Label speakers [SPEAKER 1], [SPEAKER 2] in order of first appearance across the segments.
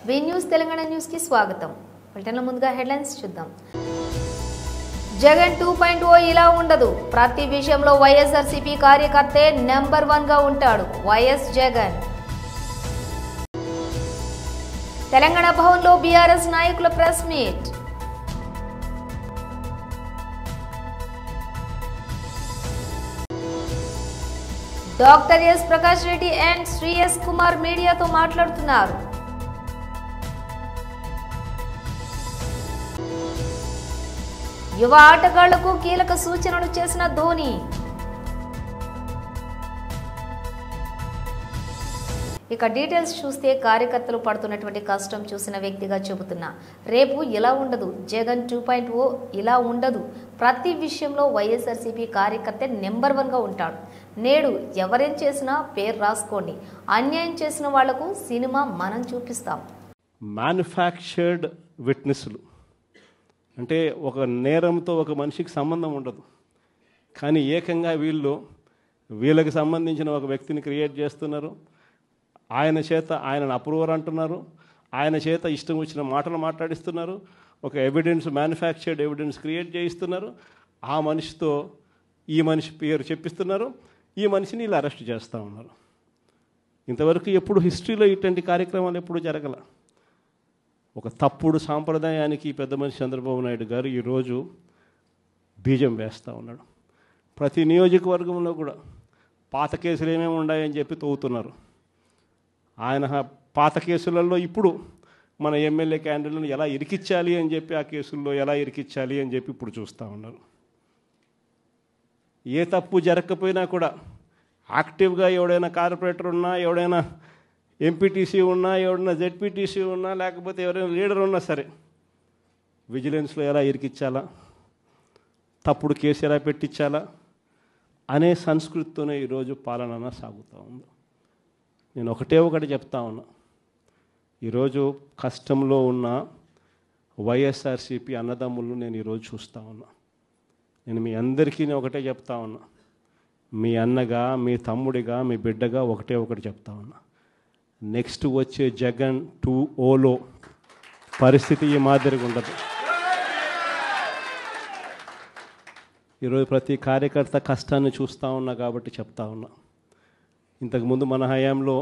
[SPEAKER 1] వి news Telangana news కి స్వాగతం. బులెటిన్ల ముందుగా హెడ్లైన్స్ చూద్దాం. జగన్ 2.0 ఇలా ఉండదు. ప్రతి విషయంలో వైఎస్ఆర్సీపీ కార్యకర్తే నెంబర్ 1 గా ఉంటాడు. వైఎస్ జగన్. తెలంగాణ భవన్లో బీఆర్ఎస్ నాయకుల press meet. Doctor S Prakash Reddy and Shri S Kumar మీడియాతో మాట్లాడుతున్నారు. యువ ఆటగాళ్లకు కీలక సూచనలు చేసిన ధోని. ఇక డీటెయిల్స్ చూస్తే కార్యకర్తలు పడుతున్నటువంటి కష్టం చూసిన వ్యక్తిగా చెబుతున్నా. రేపు ఇలా ఉండదు. జగన్ 2.0 ఇలా ఉండదు. ప్రతి విషయంలో వైఎస్ఆర్సీపీ కార్యకర్త నెంబర్ 1 గా ఉంటాడు. నేడు ఎవరేం చేసినా పేరు రాసుకోండి. అన్యాయం చేసిన వాళ్లకు సినిమా మనం చూపిస్తాం.
[SPEAKER 2] మ్యానుఫ్యాక్చర్డ్ విట్నెస్లు అంటే ఒక నేరంతో ఒక మనిషికి సంబంధం ఉండదు, కానీ ఏకంగా వీళ్ళకి సంబంధించిన ఒక వ్యక్తిని క్రియేట్ చేస్తున్నారు. ఆయన చేత ఆయనను అప్రూవర్ అంటున్నారు. ఆయన చేత ఇష్టం వచ్చిన మాటలు మాట్లాడిస్తున్నారు. ఒక ఎవిడెన్స్, మ్యానుఫ్యాక్చర్డ్ ఎవిడెన్స్ క్రియేట్ చేయిస్తున్నారు. ఆ మనిషితో ఈ మనిషి పేరు చెప్పిస్తున్నారు. ఈ మనిషిని ఇలా అరెస్ట్ చేస్తూ ఉన్నారు. ఇంతవరకు ఎప్పుడు హిస్టరీలో ఇటువంటి కార్యక్రమాలు ఎప్పుడు జరగల. ఒక తప్పుడు సాంప్రదాయానికి పెద్ద మనిషి చంద్రబాబు నాయుడు గారు ఈరోజు బీజం వేస్తూ ఉన్నాడు. ప్రతి నియోజకవర్గంలో కూడా పాత కేసులు ఏమేమి ఉన్నాయని చెప్పి తవ్వుతున్నారు. ఆయన పాత కేసులలో ఇప్పుడు మన ఎమ్మెల్యే క్యాండిడేట్లను ఎలా ఇరికించాలి అని చెప్పి, ఆ కేసుల్లో ఎలా ఇరికించాలి అని చెప్పి ఇప్పుడు చూస్తూ ఉన్నారు. ఏ తప్పు జరగకపోయినా కూడా యాక్టివ్గా ఎవడైనా కార్పొరేటర్ ఉన్నా, ఎవడైనా ఎంపీటీసీ ఉన్నా, ఎవడైనా జెడ్పీటీసీ ఉన్నా, లేకపోతే ఎవరైనా లీడర్ ఉన్నా సరే విజిలెన్స్లో ఎలా ఇరికించాలా, తప్పుడు కేసు ఎలా పెట్టించాలా అనే సంస్కృతితోనే ఈరోజు పాలన సాగుతూ ఉంది. నేను ఒకటి చెప్తా ఉన్నా. ఈరోజు కష్టంలో ఉన్న వైఎస్ఆర్సీపీ అన్నదమ్ములను నేను ఈరోజు చూస్తూ ఉన్నా. నేను మీ అందరికీ ఒకటే చెప్తా ఉన్నా. మీ అన్నగా, మీ తమ్ముడిగా, మీ బిడ్డగా ఒకటి చెప్తా ఉన్నా. నెక్స్ట్ వచ్చే జగన్ 2.0లో పరిస్థితి ఈ మాదిరిగా ఉండదు. ఈరోజు ప్రతి కార్యకర్త కష్టాన్ని చూస్తూ ఉన్నా కాబట్టి చెప్తా ఉన్నా. ఇంతకుముందు మన హయాంలో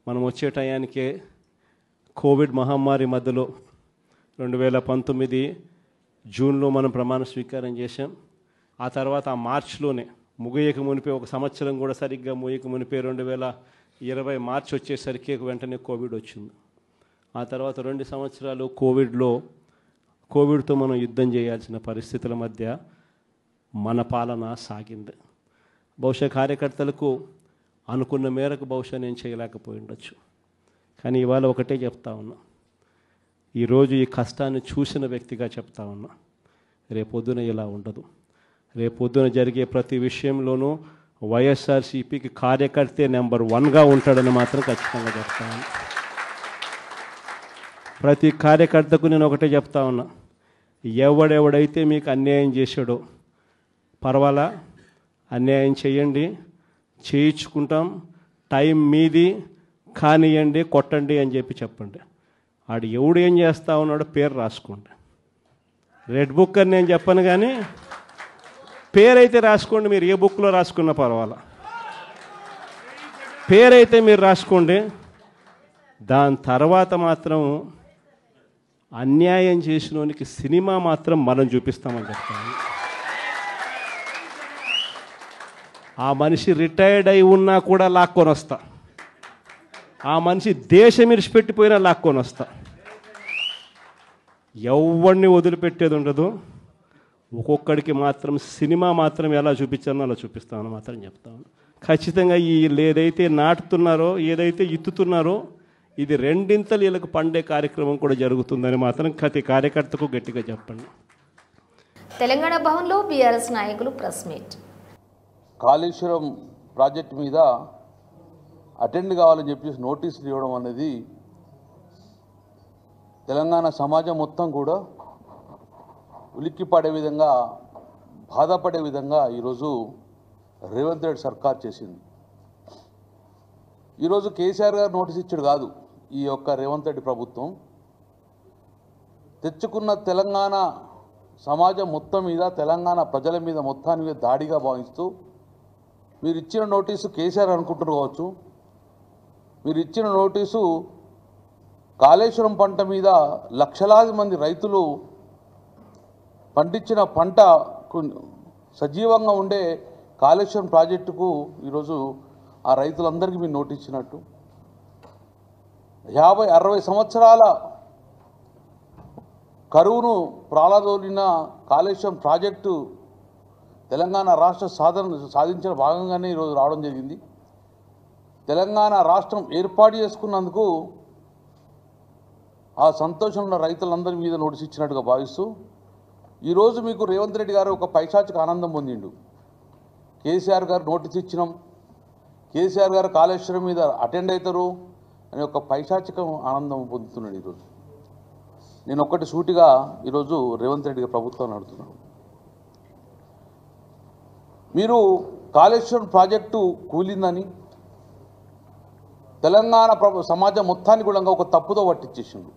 [SPEAKER 2] మనం వచ్చే టయానికే కోవిడ్ మహమ్మారి మధ్యలో 2019 జూన్లో మనం ప్రమాణ స్వీకారం చేశాం. ఆ తర్వాత ఆ మార్చిలోనే ముగియక మునిపే, ఒక సంవత్సరం కూడా సరిగ్గా ముగియక మునిపే 2020 మార్చి వచ్చేసరికి వెంటనే కోవిడ్ వచ్చింది. ఆ తర్వాత 2 సంవత్సరాలు కోవిడ్తో మనం యుద్ధం చేయాల్సిన పరిస్థితుల మధ్య మన పాలన సాగింది. బహుశా కార్యకర్తలకు అనుకున్న మేరకు బహుశా నేను చేయలేకపోయి ఉండొచ్చు. కానీ ఇవాళ ఒకటే చెప్తా ఉన్నా. ఈరోజు ఈ కష్టాన్ని చూసిన వ్యక్తిగా చెప్తా ఉన్నా. రేపొద్దున ఇలా ఉండదు. రేపొద్దున జరిగే ప్రతి విషయంలోనూ వైఎస్ఆర్సీపీకి కార్యకర్తే నెంబర్ 1గా ఉంటాడని మాత్రం ఖచ్చితంగా చెప్తా ఉన్నా. ప్రతి కార్యకర్తకు నేను ఒకటే చెప్తా ఉన్నా. ఎవడెవడైతే మీకు అన్యాయం చేశాడో పర్వాలా, అన్యాయం చేయండి, చేయించుకుంటాం, టైం మీది, కానియండి, కొట్టండి అని చెప్పి చెప్పండి. ఆడు ఎవడు ఏం చేస్తా ఉన్నాడో పేరు రాసుకోండి. రెడ్ బుక్ అని నేను చెప్పను, కానీ పేరైతే రాసుకోండి. మీరు ఏ బుక్లో రాసుకున్నా పర్వాలా, పేరైతే మీరు రాసుకోండి. దాని తర్వాత మాత్రం అన్యాయం చేసినోనికి సినిమా మాత్రం మనం చూపిస్తామని చెప్తాను. ఆ మనిషి రిటైర్డ్ అయి ఉన్నా కూడా లాక్కొని వస్తా. ఆ మనిషి దేశం ఇరిచిపెట్టిపోయినా లాక్కొని వస్తా. ఎవరిని వదిలిపెట్టేది ఉండదు. ఒక్కొక్కడికి మాత్రం సినిమా మాత్రం ఎలా చూపించానో అలా చూపిస్తామని మాత్రం చెప్తాను. ఖచ్చితంగా ఏదైతే నాటుతున్నారో, ఏదైతే ఇత్తుతున్నారో, ఇది రెండింతలు వీళ్ళకు పండే కార్యక్రమం కూడా జరుగుతుందని మాత్రం ప్రతి కార్యకర్తకు గట్టిగా చెప్పండి.
[SPEAKER 1] తెలంగాణ భవన్లో బీఆర్ఎస్ నాయకులు ప్రెస్ మీట్.
[SPEAKER 3] కాళేశ్వరం ప్రాజెక్టు మీద అటెండ్ కావాలని చెప్పేసి నోటీసులు ఇవ్వడం అనేది తెలంగాణ సమాజం మొత్తం కూడా ఉలిక్కిపడే విధంగా, బాధపడే విధంగా ఈరోజు రేవంత్ రెడ్డి సర్కార్ చేసింది. ఈరోజు కేసీఆర్ గారు నోటీస్ ఇచ్చాడు కాదు, ఈ యొక్క రేవంత్ రెడ్డి ప్రభుత్వం తెచ్చుకున్న తెలంగాణ సమాజం మొత్తం మీద, తెలంగాణ ప్రజల మీద మొత్తాన్ని మీద దాడిగా భావిస్తూ మీరు ఇచ్చిన నోటీసు కేసీఆర్ అనుకుంటున్నారు కావచ్చు, మీరు ఇచ్చిన నోటీసు కాళేశ్వరం పంట మీద లక్షలాది మంది రైతులు పండించిన పంట సజీవంగా ఉండే కాళేశ్వరం ప్రాజెక్టుకు ఈరోజు ఆ రైతులందరికీ మీరు నోటీస్ ఇచ్చినట్టు 50-60 సంవత్సరాల కరువును ప్రాళదోలిన కాళేశ్వరం ప్రాజెక్టు తెలంగాణ రాష్ట్ర సాధించిన భాగంగానే ఈరోజు రావడం జరిగింది. తెలంగాణ రాష్ట్రం ఏర్పాటు చేసుకున్నందుకు ఆ సంతోషం ఉన్న రైతులందరి మీద నోటీస్ ఇచ్చినట్టుగా భావిస్తూ ఈరోజు మీకు రేవంత్ రెడ్డి గారు ఒక పైశాచిక ఆనందం పొందిండు. కేసీఆర్ గారు నోటీస్ ఇచ్చినాం, కేసీఆర్ గారు కాళేశ్వరం మీద అటెండ్ అవుతారు అని ఒక పైశాచిక ఆనందం పొందుతున్నాడు. ఈరోజు నేను ఒక్కటి సూటిగా ఈరోజు రేవంత్ రెడ్డి గారు ప్రభుత్వాన్ని అడుగుతున్నాను. మీరు కాళేశ్వరం ప్రాజెక్టు కూలిందని తెలంగాణ సమాజం మొత్తాన్ని కూడా ఒక తప్పుతో పట్టించేసిండు.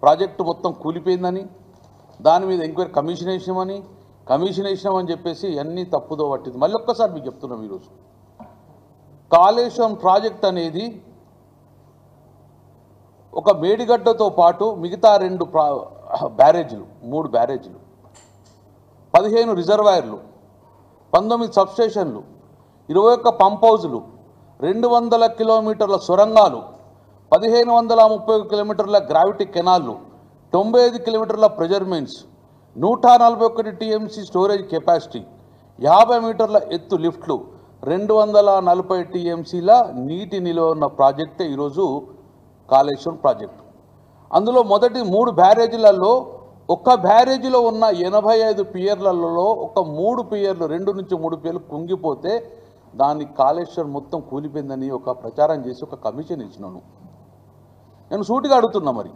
[SPEAKER 3] ప్రాజెక్టు మొత్తం కూలిపోయిందని, దాని మీద ఎంక్వైరీ కమిషన్ వేసినామని చెప్పేసి అన్నీ తప్పుదో పట్టింది. మళ్ళీ ఒక్కసారి మీకు చెప్తున్నాం, ఈరోజు కాళేశ్వరం ప్రాజెక్ట్ అనేది ఒక మేడిగడ్డతో పాటు మిగతా 2 బ్యారేజీలు, 3 బ్యారేజీలు, 15 రిజర్వాయర్లు, 19 సబ్స్టేషన్లు, 21 పంప్ హౌజులు, 200 కిలోమీటర్ల సొరంగాలు, 1531 కిలోమీటర్ల గ్రావిటీ కెనాళ్ళు, 95 కిలోమీటర్ల pressure mains, 141 TMC storage capacity, 50 మీటర్ల ఎత్తు లిఫ్ట్లు, 240 టీఎంసీల నీటి నిల్వ ఉన్న ప్రాజెక్టే ఈరోజు కాళేశ్వరం ప్రాజెక్టు. అందులో మొదటి 3 బ్యారేజీలలో ఒక్క బ్యారేజీలో ఉన్న 85 పియర్లలో ఒక 3 పియర్లు, 2 నుంచి 3 పియర్లు కుంగిపోతే దాన్ని కాళేశ్వరం మొత్తం కూలిపోయిందని ఒక ప్రచారం చేసి ఒక కమిషన్ ఇచ్చినాను. నేను సూటిగా అడుగుతున్నా, మరి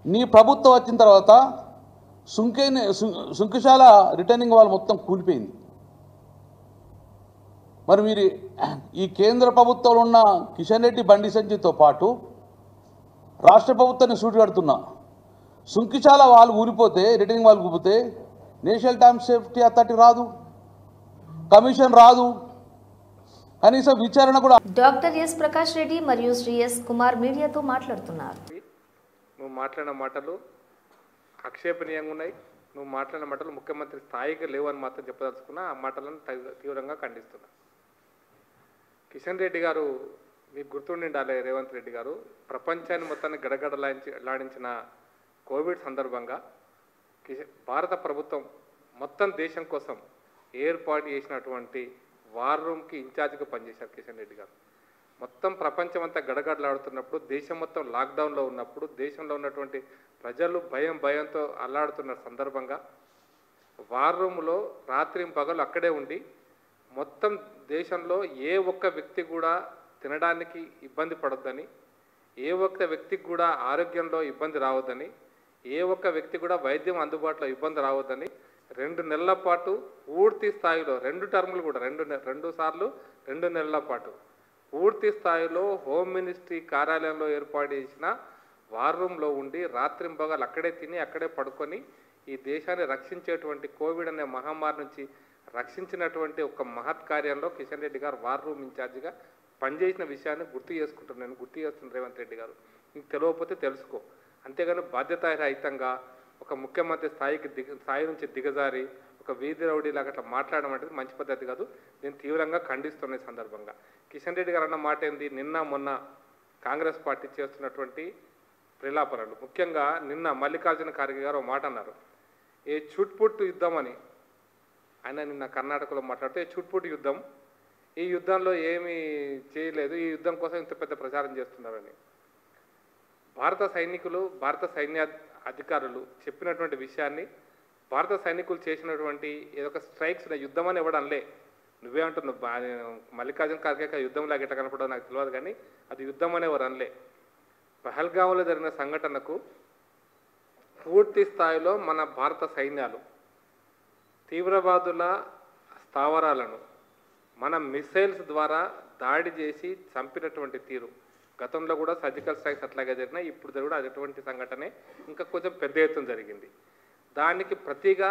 [SPEAKER 3] నీ ప్రభుత్వం వచ్చిన తర్వాత సుంకిశాల రిటర్నింగ్ వాళ్ళు మొత్తం కూలిపోయింది. మరి మీరు ఈ కేంద్ర ప్రభుత్వంలో ఉన్న కిషన్ రెడ్డి బండి సంజయ్తో పాటు రాష్ట్ర ప్రభుత్వాన్ని సూటి కడుతున్నా, సుంకిశాల వాళ్ళు ఊరిపోతే, రిటర్నింగ్ వాళ్ళు ఊరిపోతే నేషనల్ డ్యామ్ సేఫ్టీ అథారిటీ రాదు, కమిషన్ రాదు, కనీసం విచారణ కూడా.
[SPEAKER 1] డాక్టర్ ఎస్ ప్రకాష్ రెడ్డి మరియు శ్రీ ఎస్ కుమార్ మీడియాతో మాట్లాడుతున్నారు.
[SPEAKER 4] నువ్వు మాట్లాడిన మాటలు ఆక్షేపణీయంగా ఉన్నాయి. నువ్వు మాట్లాడిన మాటలు ముఖ్యమంత్రి స్థాయికి లేవని మాత్రం చెప్పదలుచుకున్నా. ఆ మాటలను తీవ్రంగా ఖండిస్తున్నా. కిషన్ రెడ్డి గారు, మీకు గుర్తుండాలి, రేవంత్ రెడ్డి గారు ప్రపంచాన్ని మొత్తాన్ని గడగడలాడించిన కోవిడ్ సందర్భంగా భారత ప్రభుత్వం మొత్తం దేశం కోసం ఏర్పాటు చేసినటువంటి వార్ రూమ్కి ఇన్ఛార్జిగా పనిచేశారు కిషన్ రెడ్డి గారు. మొత్తం ప్రపంచం అంతా గడగడలాడుతున్నప్పుడు, దేశం మొత్తం లాక్డౌన్లో ఉన్నప్పుడు, దేశంలో ఉన్నటువంటి ప్రజలు భయంతో అల్లాడుతున్న సందర్భంగా వార్ రూమ్లో రాత్రింపగలు అక్కడే ఉండి మొత్తం దేశంలో ఏ ఒక్క వ్యక్తి కూడా తినడానికి ఇబ్బంది పడొద్దని, ఏ ఒక్క వ్యక్తికి కూడా ఆరోగ్యంలో ఇబ్బంది రావద్దని, ఏ ఒక్క వ్యక్తి కూడా వైద్యం అందుబాటులో ఇబ్బంది రావద్దని 2 నెలల పాటు పూర్తి స్థాయిలో 2 టర్ములు కూడా 2 సార్లు 2 నెలల పాటు పూర్తి స్థాయిలో హోమ్ మినిస్ట్రీ కార్యాలయంలో ఏర్పాటు చేసిన వార్ రూమ్లో ఉండి రాత్రింపగలు అక్కడే తిని అక్కడే పడుకొని ఈ దేశాన్ని రక్షించేటువంటి కోవిడ్ అనే మహమ్మారి నుంచి రక్షించినటువంటి ఒక మహత్ కార్యంలో కిషన్ రెడ్డి గారు వార్ రూమ్ ఇన్ఛార్జిగా పనిచేసిన విషయాన్ని గుర్తు చేస్తున్నాను రేవంత్ రెడ్డి గారు. నీకు తెలియకపోతే తెలుసుకో. అంతేగాని బాధ్యతారహితంగా ఒక ముఖ్యమంత్రి స్థాయి నుంచి దిగజారి ఒక వీధి రౌడీలాగా అట్లా మాట్లాడడం అనేది మంచి పద్ధతి కాదు. నేను తీవ్రంగా ఖండిస్తున్న సందర్భంగా కిషన్ రెడ్డి గారు అన్న మాట ఏంది, నిన్న మొన్న కాంగ్రెస్ పార్టీ చేస్తున్నటువంటి ప్రేలాపనలు, ముఖ్యంగా నిన్న మల్లికార్జున ఖార్గే గారు ఒక మాట అన్నారు, ఏ చుట్పుట్ యుద్ధం అని. ఆయన నిన్న కర్ణాటకలో మాట్లాడితే చుట్పుట్ యుద్ధం, ఈ యుద్ధంలో ఏమీ చేయలేదు, ఈ యుద్ధం కోసం ఇంత పెద్ద ప్రచారం చేస్తున్నారని. భారత సైనికులు, భారత సైన్య అధికారులు చెప్పినటువంటి విషయాన్ని, భారత సైనికులు చేసినటువంటి ఏదో ఒక స్ట్రైక్స్ యుద్ధం అని ఎవడు అనలే. నువ్వే అంటున్నావు మల్లికార్జున ఖార్గే యుద్ధంలాగా ఎట్లా కనపడో నాకు తెలియదు, కానీ అది యుద్ధం అనే ఎవరు అనలే. పహల్గాంలో జరిగిన సంఘటనకు పూర్తి స్థాయిలో మన భారత సైన్యాలు తీవ్రవాదుల స్థావరాలను మన మిసైల్స్ ద్వారా దాడి చేసి చంపినటువంటి తీరు, గతంలో కూడా సర్జికల్ స్ట్రైక్స్ అట్లాగే జరిగినాయి, ఇప్పుడు కూడా అటువంటి సంఘటనే ఇంకా కొంచెం పెద్ద ఎత్తున జరిగింది. దానికి ప్రతిగా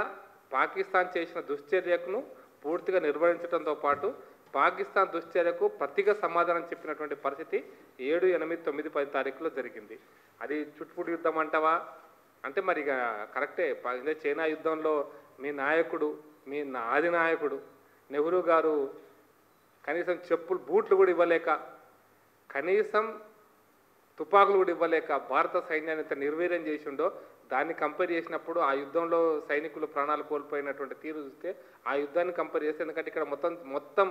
[SPEAKER 4] పాకిస్తాన్ చేసిన దుశ్చర్యను పూర్తిగా నిర్వహించడంతో పాటు పాకిస్తాన్ దుశ్చర్యకు ప్రతిగా సమాధానం చెప్పినటువంటి పరిస్థితి 7, 8, 9, 10 తారీఖులో జరిగింది. అది చుట్టుపుడు యుద్ధం అంటావా అంటే మరి ఇక కరెక్టే. చైనా యుద్ధంలో మీ నాయకుడు, మీ ఆది నాయకుడు నెహ్రూ గారు కనీసం చెప్పులు బూట్లు కూడా ఇవ్వలేక, కనీసం తుపాకులు కూడా ఇవ్వలేక భారత సైన్యాన్ని ఎంత నిర్వీర్యం చేసిండో దాన్ని కంపేర్ చేసినప్పుడు ఆ యుద్ధంలో సైనికులు ప్రాణాలు కోల్పోయినటువంటి తీరు చూస్తే ఆ యుద్ధాన్ని కంపేర్ చేస్తే, ఎందుకంటే ఇక్కడ మొత్తం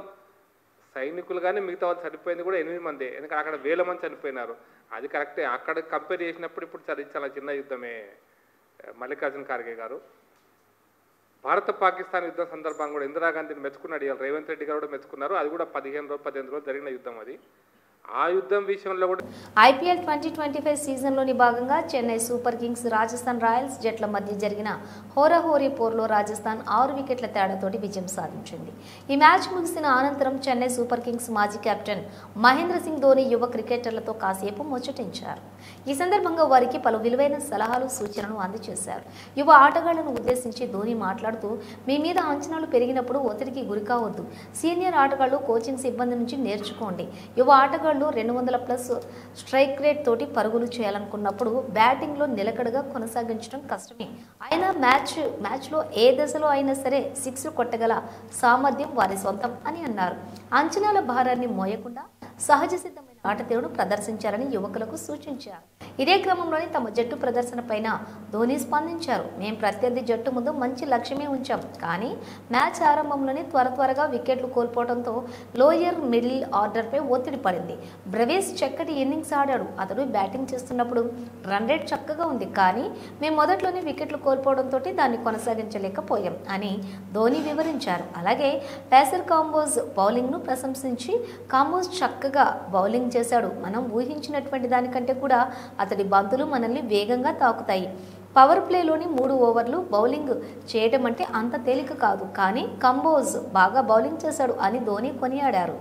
[SPEAKER 4] సైనికులు కానీ మిగతా వాళ్ళు చనిపోయింది కూడా 8 మంది, ఎందుకంటే అక్కడ 1000 మంది చనిపోయినారు. అది కరెక్టే. అక్కడ కంపేర్ చేసినప్పుడు ఇప్పుడు చాలా చిన్న యుద్ధమే. మల్లికార్జున ఖార్గే గారు భారత పాకిస్తాన్ యుద్ధం సందర్భంగా కూడా ఇందిరాగాంధీని మెచ్చుకున్నాడు. ఇవాళ రేవంత్ రెడ్డి గారు కూడా మెచ్చుకున్నారు. అది కూడా 15 రోజులు జరిగిన యుద్ధం. అది ఆ యుద్ధం విషయంలో కూడా
[SPEAKER 1] ఐపీఎల్ 2025 సీజన్లోని భాగంగా Chennai super Kings Rajasthan Royals జట్ల మధ్య జరిగిన హోరాహోరీ పోర్లో రాజస్థాన్ 6 వికెట్ల తేడాతోటి విజయం సాధించింది. ఈ మ్యాచ్ ముగిసిన అనంతరం చెన్నై సూపర్ కింగ్స్ మాజీ కెప్టెన్ మహేంద్ర సింగ్ ధోని యువ క్రికెటర్లతో కాసేపు ముచ్చటించారు. ఈ సందర్భంగా వారికి పలు విలువైన సలహాలు, సూచనలు అందజేశారు. యువ ఆటగాళ్లను ఉద్దేశించి ధోని మాట్లాడుతూ, మీ మీద అంచనాలు పెరిగినప్పుడు ఒత్తిడికి గురి కావద్దు. సీనియర్ ఆటగాళ్లు, కోచింగ్ సిబ్బంది నుంచి నేర్చుకోండి. యువ ఆటగాళ్లు 200+ స్ట్రైక్ రేట్ తోటి పరుగులు చేయాలనుకున్నప్పుడు బ్యాటింగ్లో నిలకడగా కొనసాగించడం కష్టమే. అయినా మ్యాచ్లో ఏ దశలో అయినా సరే 6 కొట్టగల సామర్థ్యం వారి సొంతం అని అన్నారు. అంచనాల భారాన్ని మోయకుండా సహజ సిద్ధమైన ఆట తీరును ప్రదర్శించాలని యువకులకు సూచించారు. ఇదే క్రమంలోనే తమ జట్టు ప్రదర్శనపైన ధోని స్పందించారు. మేం ప్రత్యర్థి జట్టు ముందు మంచి లక్ష్యమే ఉంచాం, కానీ మ్యాచ్ ఆరంభంలోనే త్వరగా వికెట్లు కోల్పోవడంతో లోయర్ మిడిల్ ఆర్డర్పై ఒత్తిడి పడింది. బ్రవేస్ చక్కటి ఇన్నింగ్స్ ఆడాడు. అతడు బ్యాటింగ్ చేస్తున్నప్పుడు రన్ రేట్ చక్కగా ఉంది, కానీ మేము మొదట్లోనే వికెట్లు కోల్పోవడంతో దాన్ని కొనసాగించలేకపోయాం అని ధోని వివరించారు. అలాగే పేసర్ కాంబోజ్ బౌలింగ్ను ప్రశంసించి, కాంబోజ్ చక్కగా బౌలింగ్ చేశాడు. మనం ఊహించినటువంటి దానికంటే కూడా అతడి బంతులు మనల్ని వేగంగా తాకుతాయి. పవర్ ప్లేలోని 3 ఓవర్లు బౌలింగ్ చేయడం అంటే అంత తేలిక కాదు, కానీ కంబోజ్ బాగా బౌలింగ్ చేశాడు అని ధోని కొనియాడారు.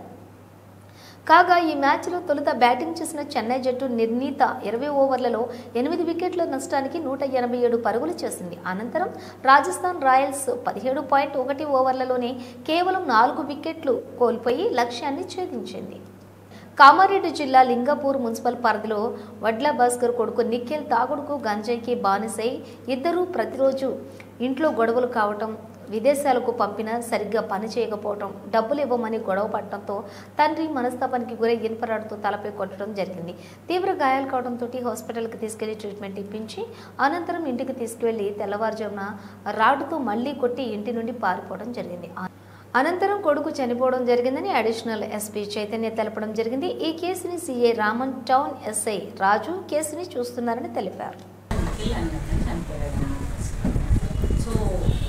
[SPEAKER 1] కాగా ఈ మ్యాచ్లో తొలుత బ్యాటింగ్ చేసిన చెన్నై జట్టు నిర్ణీత 20 ఓవర్లలో 8 వికెట్ల నష్టానికి 187 పరుగులు చేసింది. అనంతరం రాజస్థాన్ రాయల్స్ 17.1 ఓవర్లలోనే కేవలం 4 వికెట్లు కోల్పోయి లక్ష్యాన్ని ఛేదించింది. కామారెడ్డి జిల్లా లింగపూర్ మున్సిపల్ పరిధిలో వడ్ల భాస్కర్ కొడుకు నిఖిల్ తాగుడుకు, గంజాయికి బానిసై ఇద్దరూ ప్రతిరోజు ఇంట్లో గొడవలు కావటం, విదేశాలకు పంపినా సరిగ్గా పని చేయకపోవటం, డబ్బులు ఇవ్వమని గొడవ పడటంతో తండ్రి మనస్తాపానికి గురై ఇనుపరాడుతో తలపై కొట్టడం జరిగింది. తీవ్ర గాయాలు కావడంతో హాస్పిటల్కి తీసుకెళ్లి ట్రీట్మెంట్ ఇప్పించి అనంతరం ఇంటికి తీసుకువెళ్లి తెల్లవారుజామున రాడుతో మళ్లీ కొట్టి ఇంటి నుండి పారిపోవడం జరిగింది. అనంతరం కొడుకు చనిపోవడం జరిగిందని అడిషనల్ ఎస్పీ చైతన్య తెలపడం జరిగింది. ఈ కేసుని సిఐ రామన్, టౌన్ ఎస్ఐ రాజు కేసుని చూస్తున్నారని తెలిపారు.
[SPEAKER 5] సో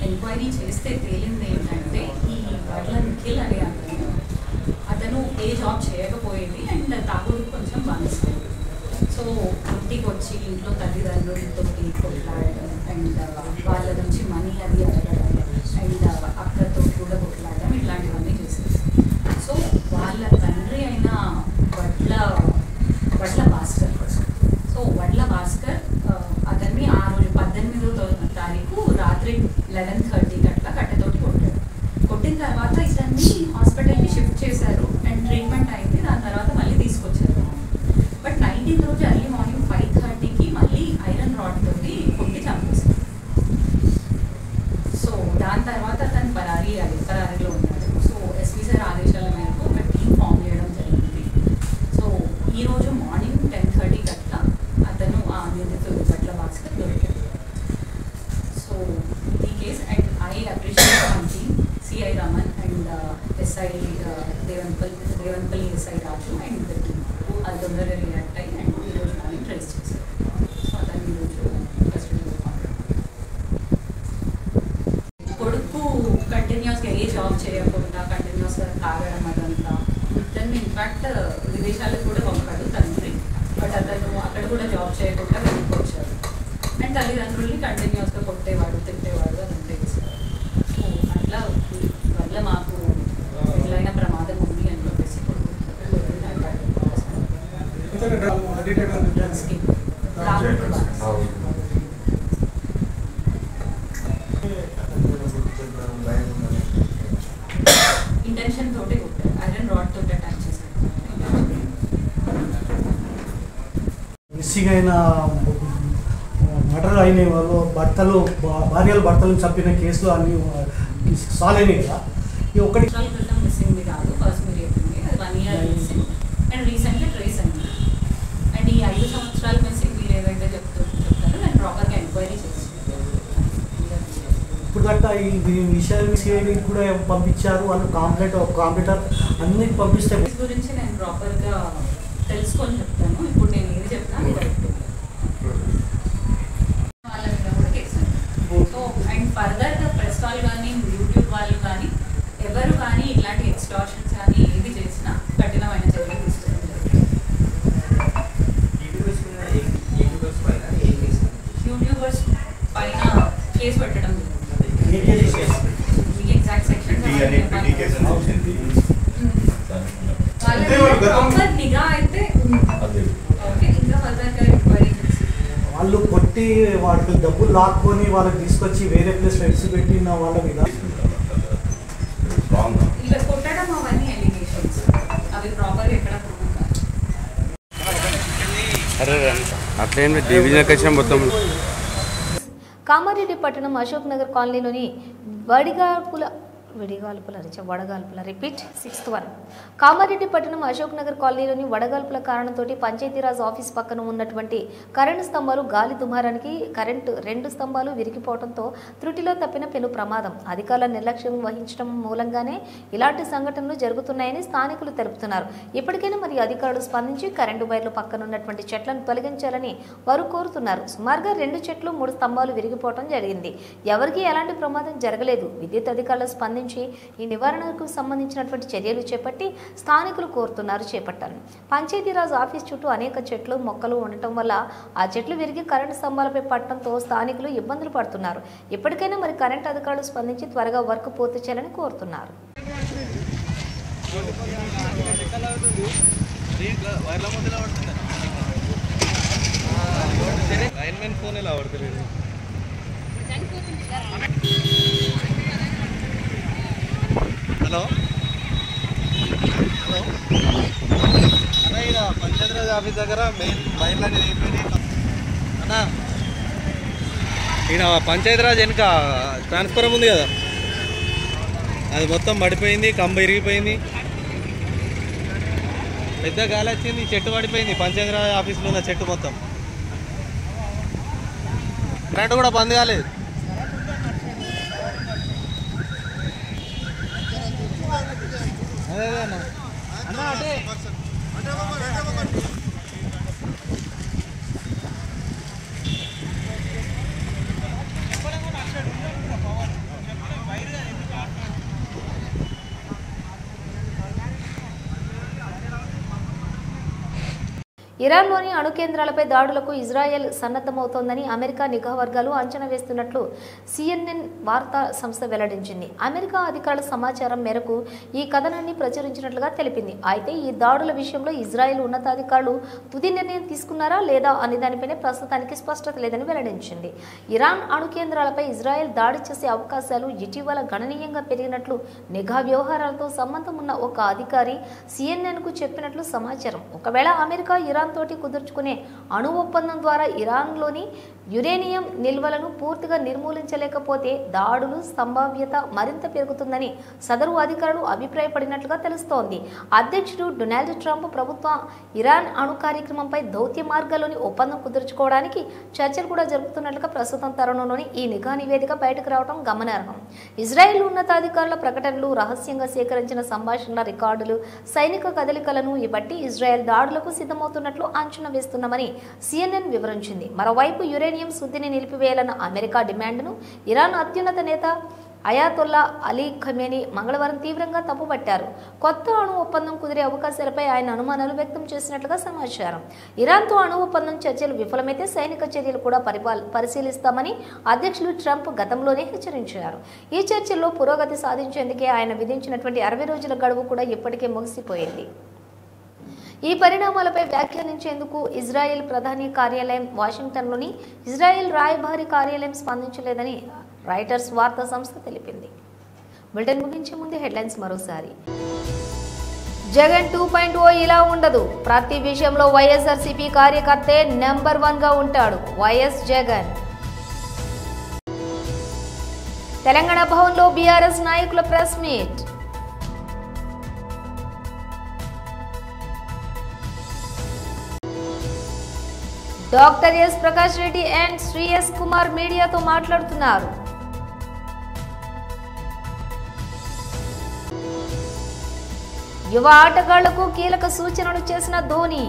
[SPEAKER 5] ఎంక్వైరీ చేస్తే తేలింది ఏంటంటే, ఈ వడ్ల నిఖిల్ అనే అతను ఏ జాబ్ చేయకపోయేది అండ్ తాగుడు కొంచెం బానిస్తుంది. సో ఇంటికి వచ్చి ఇంట్లో తల్లిదండ్రులతో కొట్లాడడం అండ్ వాళ్ళ నుంచి మనీ అది అడగడం అండ్ అక్కతో కూడా కొట్లాడడం ఇట్లాంటివన్నీ చేసేది. సో వాళ్ళ తండ్రి అయిన వడ్ల భాస్కర్, సో వడ్ల భాస్కర్ అతన్ని ఆ రోజు 18వ తారీఖు రాత్రి 11:30 అట్లా కట్టెతోటి కొట్టాడు. కొట్టిన తర్వాత ఇతన్ని హాస్పిటల్కి షిఫ్ట్ చేశారు అండ్ ట్రీట్మెంట్ అయింది. దాని తర్వాత మళ్ళీ తీసుకొచ్చారు. బట్ 19th రోజు ఎర్లీ మార్నింగ్ 5:30కి మళ్ళీ ఐరన్ రాడ్ తోటి కొట్టి చంపేశారు. సో దాని తర్వాత అతను పరారీలో ఉన్నాడు. సో ఎస్పీ సార్ ఆదేశాల మేరకు ఒక టీమ్ ఫామ్ చేయడం జరిగింది. సో ఈరోజు మార్నింగ్ 10:30 అట్లా అతను ఆ నిందితుడు వడ్ల భాస్కర్ దొరికాడు. సో ఈ case and I appreciate one team, CI Raman and SI Devanpalli SI Raju and the team అది తొందరగా రియాక్ట్ అయ్యి అండ్ ఈరోజు మార్నింగ్ ట్రేస్ చేశారు. సో అతను ఈరోజు కస్టడీలో కొడుకు కంటిన్యూస్గా ఏ జాబ్ చేయకుండా కంటిన్యూస్గా తాగడం అదంతా. అతన్ని ఇన్ఫ్యాక్ట్ విదేశాలకు కూడా పంపాడు తండ్రి, బట్ అతను అక్కడ కూడా జాబ్ చేయకుండా వెనక్కి వచ్చాడు అండ్ తల్లిదండ్రుల్ని కంటిన్యూస్గా కొట్టేవాడు, తిట్టేవాడు, అదంతా చేసేవాడు. సో అట్లా వల్ల మాకు ఎట్లయినా ప్రమాదం ఉంది అని చెప్పేసి కొడుకు
[SPEAKER 6] మిస్సింగ్ అయిన మర్డర్ అయిన వాళ్ళు భార్యలు భర్తలను చంపిన కేసులు అన్ని సాల్వ్ అయినాయి కదా. ఈ ఒక్కటి
[SPEAKER 5] మిస్సింగ్ కాదు, ఫస్ట్ మీరు చెప్పింది అది 1 year మిస్సింగ్ అండ్ రీసెంట్గా ట్రేస్ అయింది. అండ్ ఈ 5 సంవత్సరాల మిస్సింగ్ మీరు ఏదైతే చెప్తారో నేను ప్రాపర్గా ఎంక్వైరీ చేస్తాను.
[SPEAKER 6] ఇప్పుడు గట్ట ఈ విషయాన్ని సిఐడి కూడా పంపించారు వాళ్ళు, కాంప్యూటర్ అన్ని పంపిస్తే
[SPEAKER 5] గురించి నేను ప్రాపర్గా తెలుసుకొని చెప్తాను. ఇప్పుడు నేను ఏది చెప్తాను అది కరెక్ట్. వాళ్ళ మీద కూడా case. So and further press వాళ్ళు కానీ యూట్యూబ్ వాళ్ళు కానీ ఎవరు కానీ ఇట్లాంటి ఎక్స్టార్షన్స్ కానీ ఏది చేసినా కఠినమైన చర్యలు తీసుకోవడం జరుగుతుంది. యూట్యూబర్స్ పైన కేసు పెట్టడం జరుగుతుంది. ఎగ్జాక్ట్ సెక్షన్ నిఘా అయితే ఓకే. ఇంకా ఫర్దర్గా ఎంక్వైరీ
[SPEAKER 6] వాళ్ళు కొట్టి వాళ్ళకి డబ్బులు లాక్కొని వాళ్ళకి తీసుకొచ్చి వేరే ప్లేస్లో పెట్టిన వాళ్ళ మీద
[SPEAKER 5] ఇలా కొట్టడం అవన్నీ ఎలిగేషన్స్, అవి ప్రాపర్గా ఎక్కడ ప్రూవ్ కాదు.
[SPEAKER 7] అట్లేం డివిజన్ కక్షం మొత్తం.
[SPEAKER 1] కామారెడ్డి పట్టణం అశోక్ నగర్ కాలనీలోని వడగాల్పుల 6th one. కామారెడ్డి పట్టణం అశోక్ నగర్ కాలనీలోని వడగాల్పుల కారణంతో పంచాయతీరాజ్ ఆఫీస్ పక్కన ఉన్నటువంటి కరెంటు స్తంభాలు గాలి దుమారానికి కరెంటు 2 స్తంభాలు విరిగిపోవడంతో త్రుటిలో తప్పిన పెను ప్రమాదం. అధికారుల నిర్లక్ష్యం వహించడం మూలంగానే ఇలాంటి సంఘటనలు జరుగుతున్నాయని స్థానికులు తెలుపుతున్నారు. ఇప్పటికైనా మరి అధికారులు స్పందించి కరెంటు వైర్లు పక్కన ఉన్నటువంటి చెట్లను తొలగించాలని వారు కోరుతున్నారు. సుమారుగా 2 చెట్లు 3 స్తంభాలు విరిగిపోవడం జరిగింది. ఎవరికీ ఎలాంటి ప్రమాదం జరగలేదు. విద్యుత్ అధికారులు స్పందించి ఈ నివారణకు సంబంధించినటువంటి చర్యలు చేపట్టి స్థానికులు కోరుతున్నారు చేపట్టాలని. పంచాయతీరాజ్ ఆఫీస్ చుట్టూ అనేక చెట్లు మొక్కలు ఉండటం వల్ల ఆ చెట్లు విరిగి కరెంటు స్తంభాలపై పడటంతో స్థానికులు ఇబ్బందులు పడుతున్నారు. ఇప్పటికైనా మరి కరెంటు అధికారులు స్పందించి త్వరగా వర్క్ పూర్తి చేయాలని కోరుతున్నారు.
[SPEAKER 8] హలో అన్న, ఇక్కడ పంచాయతీరాజ్ ఆఫీస్ దగ్గర మెయిన్ వైర్లన్నీ అయిపోయినాయి అన్న. ఇక్కడ పంచాయతీరాజ్ వెనుక ట్రాన్స్ఫార్మర్ ఉంది కదా, అది మొత్తం పడిపోయింది, కంబ ఇరిగిపోయింది, పెద్ద గాలి వచ్చింది, చెట్టు పడిపోయింది. పంచాయతీరాజ్ ఆఫీస్లో ఉన్న చెట్టు మొత్తం, కరెంటు కూడా బంద్ కాలేదు. అదే అన్న అన్న అంటే
[SPEAKER 1] ఇరాన్లోని అణు కేంద్రాలపై దాడులకు ఇజ్రాయెల్ సన్నద్ధమవుతోందని అమెరికా నిఘా వర్గాలు అంచనా వేస్తున్నట్లు CNN వార్తా సంస్థ వెల్లడించింది. అమెరికా అధికారుల సమాచారం మేరకు ఈ కథనాన్ని ప్రచురించినట్లుగా తెలిపింది. అయితే ఈ దాడుల విషయంలో ఇజ్రాయెల్ ఉన్నతాధికారులు తుది నిర్ణయం తీసుకున్నారా లేదా అనే దానిపైనే ప్రస్తుతానికి స్పష్టత లేదని వెల్లడించింది. ఇరాన్ అణు కేంద్రాలపై ఇజ్రాయెల్ దాడి చేసే అవకాశాలు ఇటీవల గణనీయంగా పెరిగినట్లు నిఘా వ్యవహారాలతో సంబంధం ఉన్న ఒక అధికారి CNNకు చెప్పినట్లు సమాచారం. ఒకవేళ అమెరికా ఇరాన్ తోటి కుదుర్చుకునే అణు ఒప్పందం ద్వారా ఇరాన్లోని యురేనియం నిల్వలను పూర్తిగా నిర్మూలించలేకపోతే దాడులు సంభావ్యత మరింత పెరుగుతుందని సదరు అధికారులు అభిప్రాయపడినట్లుగా తెలుస్తోంది. అధ్యక్షుడు డొనాల్డ్ ట్రంప్ ప్రభుత్వం ఇరాన్ అణు కార్యక్రమంపై దౌత్య మార్గాల్లోని ఒప్పందం కుదుర్చుకోవడానికి చర్చలు కూడా జరుపుతున్నట్లుగా ప్రస్తుతం తరుణంలోని ఈ నిఘా నివేదిక బయటకు రావడం గమనార్హం. ఇజ్రాయెల్ ఉన్నతాధికారుల ప్రకటనలు, రహస్యంగా సేకరించిన సంభాషణల రికార్డులు, సైనిక కదలికలను బట్టి ఇజ్రాయెల్ దాడులకు సిద్ధమవుతున్నట్లు అంచనా వేస్తున్నామని CNN వివరించింది. మరోవైపు యురేనియం శుద్ధిని నిలిపివేయాలన్న అమెరికా డిమాండ్ను ఇరాన్ అత్యున్నత నేత అయాతొల్లా అలీ ఖమేనీ మంగళవారం తీవ్రంగా తప్పుపట్టారు. కొత్త అణు ఒప్పందం కుదిరే అవకాశాలపై ఆయన అనుమానాలు వ్యక్తం చేసినట్లుగా సమాచారం. ఇరాన్తో అణు ఒప్పందం చర్చలు విఫలమైతే సైనిక చర్యలు కూడా పరిశీలిస్తామని అధ్యక్షులు ట్రంప్ గతంలోనే హెచ్చరించారు. ఈ చర్చల్లో పురోగతి సాధించేందుకే ఆయన విధించినటువంటి 60 రోజుల గడువు కూడా ఇప్పటికే ముగిసిపోయింది. ఈ పరిణామాలపై వ్యాఖ్యానించేందుకు ఇజ్రాయెల్ ప్రధాని కార్యాలయం వాషింగ్టన్లోని ఇజ్రాయెల్ రాయబారి కార్యాలయం స్పందించలేదని రాయిటర్స్ వార్తా సంస్థ తెలిపింది. బులెటిన్ ముగించే ముందు హెడ్లైన్స్ మరోసారి. జగన్ 2.0 ఇలా ఉండదు. ప్రతి విషయంలో వైఎస్ఆర్సీపీ కార్యకర్తే నెంబర్ 1గా ఉంటాడు. వైఎస్ జగన్. తెలంగాణ భవన్లో బీఆర్ఎస్ నాయకుల press meet. Doctor S Prakash Reddy and Shri S Kumar మీడియాతో మాట్లాడుతున్నారు. యువ ఆటగాళ్లకు కీలక సూచనలు చేసిన ధోని.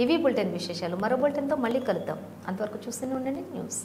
[SPEAKER 1] ఇవి బులెటిన్ విశేషాలు. మరో బులెటిన్తో మళ్ళీ కలుద్దాం. అంతవరకు చూస్తూనే ఉండండి న్యూస్.